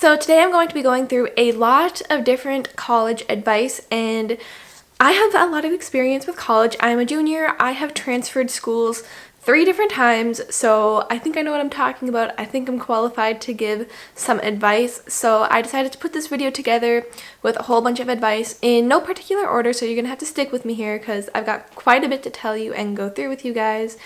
So today I'm going to be going through a lot of different college advice, and I have a lot of experience with college. I'm a junior. I have transferred schools 3 different times, so I think I know what I'm talking about. I think I'm qualified to give some advice. So I decided to put this video together with a whole bunch of advice in no particular order, so you're gonna have to stick with me here because I've got quite a bit to tell you and go through with you guys.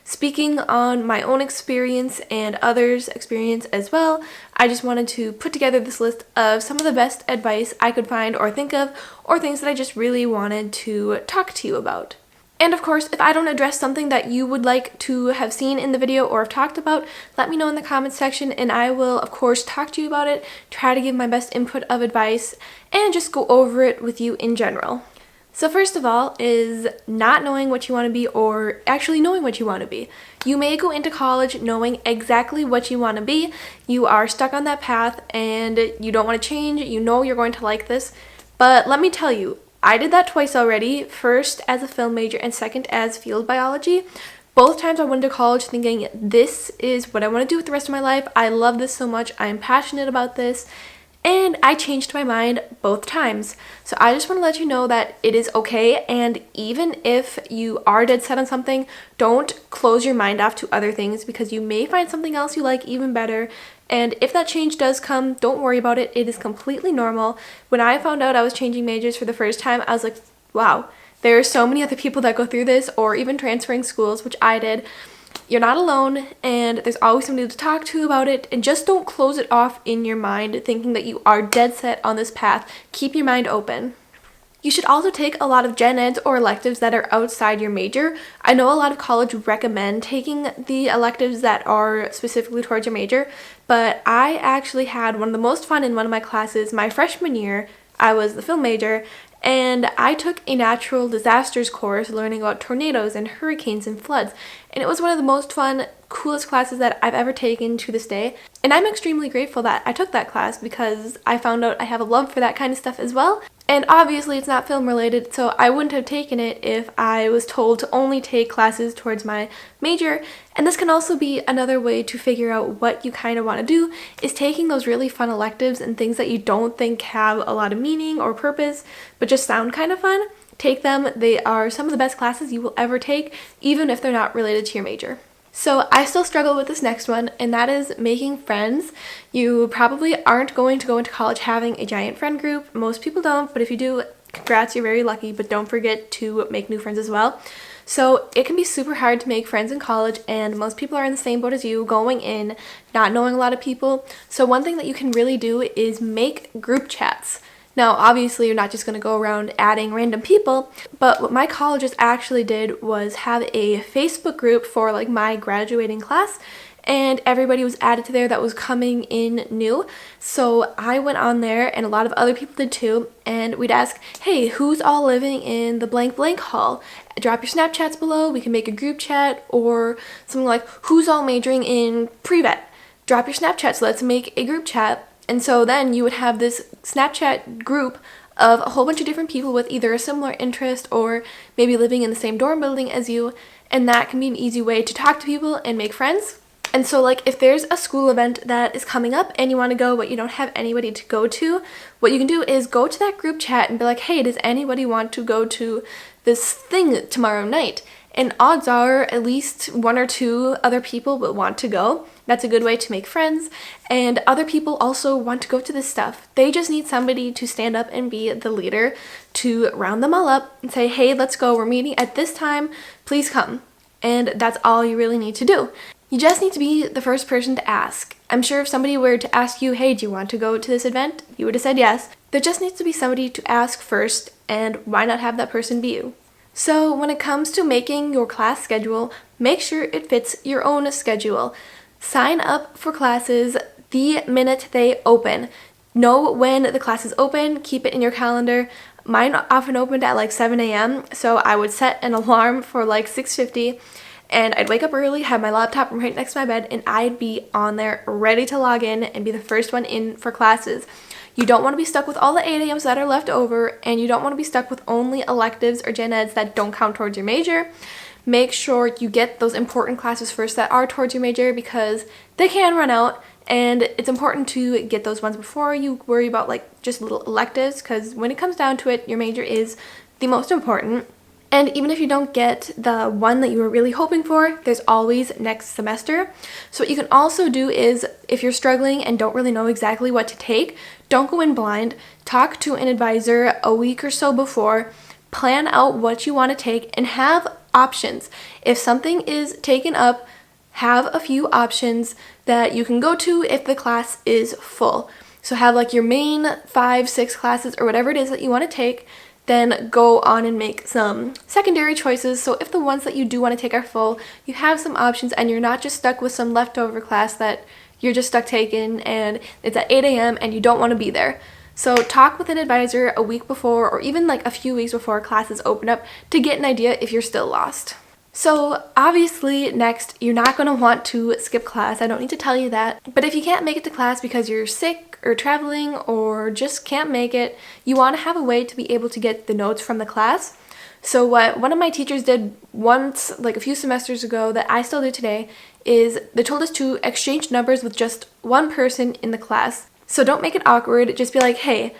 Speaking on my own experience and others' experience as well, I just wanted to put together this list of some of the best advice I could find or think of, or things that I just really wanted to talk to you about. And of course, if I don't address something that you would like to have seen in the video or have talked about, let me know in the comments section and I will of course talk to you about it, try to give my best input of advice, and just go over it with you in general. So first of all is not knowing what you want to be, or actually knowing what you want to be. You may go into college knowing exactly what you want to be. You are stuck on that path and you don't want to change. You know you're going to like this. But let me tell you, I did that twice already. First as a film major and second as field biology. Both times I went to college thinking this is what I want to do with the rest of my life. I love this so much. I'm passionate about this. And I changed my mind both times. So I just want to let you know that it is okay, and even if you are dead set on something, don't close your mind off to other things because you may find something else you like even better. And if that change does come, don't worry about it. It is completely normal. When I found out I was changing majors for the first time, I was like, wow, there are so many other people that go through this, or even transferring schools, which I did. You're not alone, and there's always somebody to talk to about it, and just don't close it off in your mind thinking that you are dead set on this path. Keep your mind open. You should also take a lot of gen eds or electives that are outside your major. I know a lot of college recommend taking the electives that are specifically towards your major, but I actually had one of the most fun in one of my classes my freshman year. I was the film major, and I took a natural disasters course learning about tornadoes and hurricanes and floods. And it was one of the most fun, coolest classes that I've ever taken to this day. And I'm extremely grateful that I took that class because I found out I have a love for that kind of stuff as well. And obviously it's not film related, so I wouldn't have taken it if I was told to only take classes towards my major. And this can also be another way to figure out what you kind of want to do, is taking those really fun electives and things that you don't think have a lot of meaning or purpose, but just sound kind of fun. Take them. They are some of the best classes you will ever take, even if they're not related to your major. So I still struggle with this next one, and that is making friends. You probably aren't going to go into college having a giant friend group. Most people don't, but if you do, congrats, you're very lucky, but don't forget to make new friends as well. So it can be super hard to make friends in college, and most people are in the same boat as you, going in, not knowing a lot of people. So one thing that you can really do is make group chats. Now, obviously, you're not just going to go around adding random people, but what my colleges actually did was have a Facebook group for like my graduating class, and everybody was added to there that was coming in new. So I went on there, and a lot of other people did too, and we'd ask, hey, who's all living in the blank blank hall? Drop your Snapchats below, we can make a group chat, or something like, who's all majoring in pre-vet? Drop your Snapchats, let's make a group chat. And so then you would have this Snapchat group of a whole bunch of different people with either a similar interest or maybe living in the same dorm building as you, and that can be an easy way to talk to people and make friends. And so like if there's a school event that is coming up and you want to go but you don't have anybody to go to, what you can do is go to that group chat and be like, hey, does anybody want to go to this thing tomorrow night? And odds are at least 1 or 2 other people will want to go. That's a good way to make friends. And other people also want to go to this stuff. They just need somebody to stand up and be the leader to round them all up and say, hey, let's go. We're meeting at this time. Please come. And that's all you really need to do. You just need to be the first person to ask. I'm sure if somebody were to ask you, hey, do you want to go to this event? You would have said yes. There just needs to be somebody to ask first, and why not have that person be you? So when it comes to making your class schedule, make sure it fits your own schedule. Sign up for classes the minute they open. Know when the class is open, keep it in your calendar. Mine often opened at like 7 a.m., so I would set an alarm for like 6:50, and I'd wake up early, have my laptop right next to my bed, and I'd be on there ready to log in and be the first one in for classes. You don't want to be stuck with all the 8 a.m.s that are left over, and you don't want to be stuck with only electives or gen eds that don't count towards your major. Make sure you get those important classes first that are towards your major because they can run out, and it's important to get those ones before you worry about like just little electives, because when it comes down to it, your major is the most important. And even if you don't get the one that you were really hoping for, there's always next semester. So what you can also do is, if you're struggling and don't really know exactly what to take, don't go in blind. Talk to an advisor a week or so before. Plan out what you want to take and have options. If something is taken up, have a few options that you can go to if the class is full. So have like your main 5-6 classes or whatever it is that you want to take. Then go on and make some secondary choices. So if the ones that you do want to take are full, you have some options and you're not just stuck with some leftover class that you're just stuck taking and it's at 8 a.m. and you don't want to be there. So talk with an advisor a week before, or even like a few weeks before classes open up, to get an idea if you're still lost. So obviously next, you're not going to want to skip class. I don't need to tell you that. But if you can't make it to class because you're sick or traveling or just can't make it, you want to have a way to be able to get the notes from the class. So what one of my teachers did once, like a few semesters ago, that I still do today, is they told us to exchange numbers with just one person in the class. So don't make it awkward. Just be like, hey,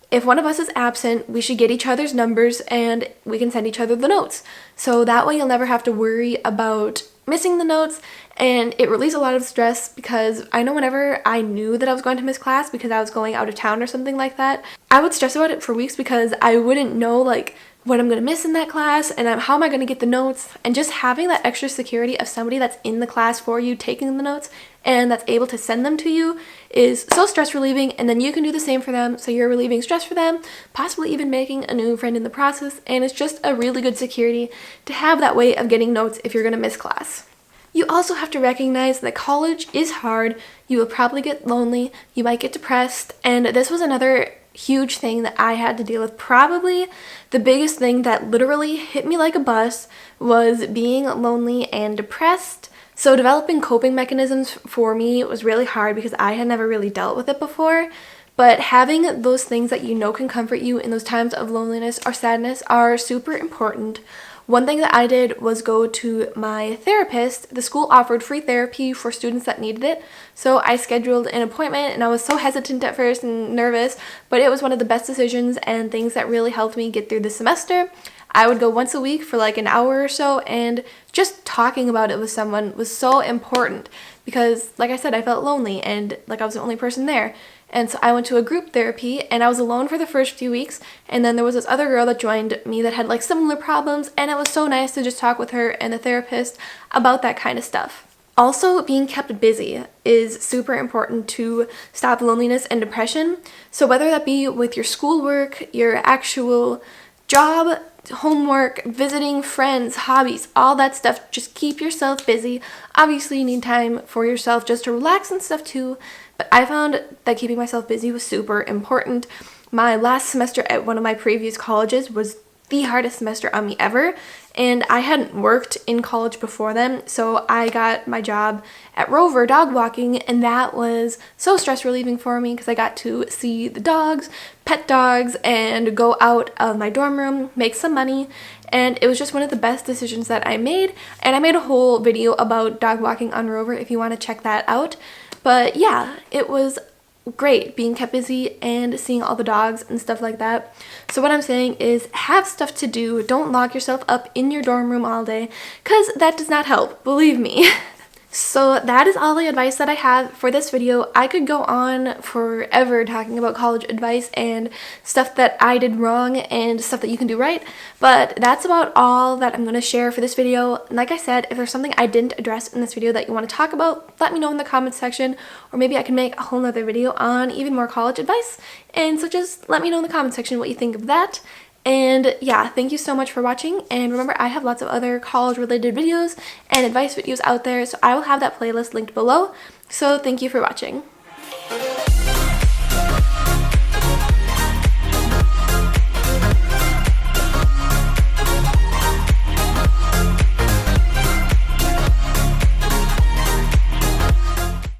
if one of us is absent, we should get each other's numbers and we can send each other the notes. So that way you'll never have to worry about missing the notes, and it relieves a lot of stress, because I know whenever I knew that I was going to miss class because I was going out of town or something like that, I would stress about it for weeks because I wouldn't know like what I'm going to miss in that class and how am I going to get the notes. And just having that extra security of somebody that's in the class for you taking the notes and that's able to send them to you is so stress relieving, and then you can do the same for them, so you're relieving stress for them, possibly even making a new friend in the process, and it's just a really good security to have that way of getting notes if you're going to miss class. You also have to recognize that college is hard. You will probably get lonely, you might get depressed, and this was another huge thing that I had to deal with. Probably the biggest thing that literally hit me like a bus was being lonely and depressed. So developing coping mechanisms for me was really hard because I had never really dealt with it before. But having those things that you know can comfort you in those times of loneliness or sadness are super important. One thing that I did was go to my therapist. The school offered free therapy for students that needed it. So I scheduled an appointment, and I was so hesitant at first and nervous, but it was one of the best decisions and things that really helped me get through the semester. I would go once a week for like an hour or so, and just talking about it with someone was so important because, like I said, I felt lonely and like I was the only person there. And so I went to a group therapy, and I was alone for the first few weeks, and then there was this other girl that joined me that had like similar problems, and it was so nice to just talk with her and the therapist about that kind of stuff. Also, being kept busy is super important to stop loneliness and depression. So whether that be with your schoolwork, your actual job, homework, visiting friends, hobbies, all that stuff, just keep yourself busy. Obviously, you need time for yourself just to relax and stuff too, but I found that keeping myself busy was super important. My last semester at one of my previous colleges was the hardest semester on me ever, and I hadn't worked in college before then, so I got my job at Rover dog walking, and that was so stress relieving for me because I got to see the dogs, pet dogs, and go out of my dorm room, make some money, and it was just one of the best decisions that I made. And I made a whole video about dog walking on Rover if you want to check that out. But yeah, it was great being kept busy and seeing all the dogs and stuff like that. So what I'm saying is, have stuff to do. Don't lock yourself up in your dorm room all day, because that does not help, believe me. So that is all the advice that I have for this video. I could go on forever talking about college advice and stuff that I did wrong and stuff that you can do right, but that's about all that I'm going to share for this video. And like I said, if there's something I didn't address in this video that you want to talk about, let me know in the comments section, or maybe I can make a whole nother video on even more college advice. And so just let me know in the comments section what you think of that. And yeah, thank you so much for watching, and remember, I have lots of other college related videos and advice videos out there, so I will have that playlist linked below. So thank you for watching.